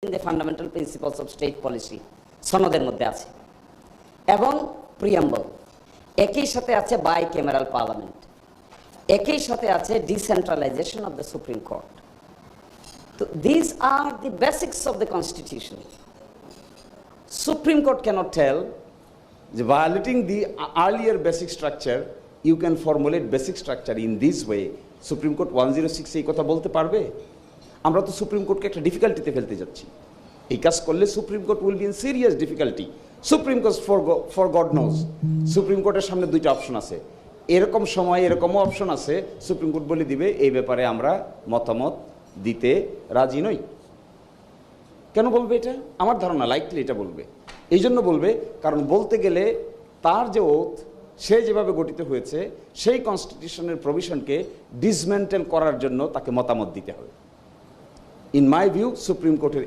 The fundamental principles of state policy সনদের মধ্যে আছে, এবং প্রিয়াম্বল একই সাথে আছে বাই ক্যামেরাল পার্লামেন্ট, একই সাথে আছে decentralisation of the supreme court. তো this are the basics of the constitution. Supreme court cannot tell যে violating the earlier basic structure you can formulate basic structure in this way. Supreme court 106 এই কথা বলতে পারবে? আমরা তো supreme কোর্টকে একটা ডিফিকাল্টিতে ফেলতে যাচ্ছি। এই কাজ করলে supreme court will be in serious difficulty. Supreme court for god nose, supreme কোর্টের সামনে দুইটা অপশন আছে, এরকম সময় এরকমও অপশন আছে, সুপ্রিম কোর্ট বলে দিবে এই ব্যাপারে আমরা মতামত দিতে রাজি নই। কেন বলবে এটা? আমার ধারণা লাইকলি এটা বলবে। এই জন্য বলবে কারণ বলতে গেলে তার যে ওথ, সে যেভাবে গঠিত হয়েছে সেই কনস্টিটিউশনের প্রভিশনকে ডিসমেন্টেল করার জন্য তাকে মতামত দিতে হবে। ইন মাই ভিউ সুপ্রিম কোর্টের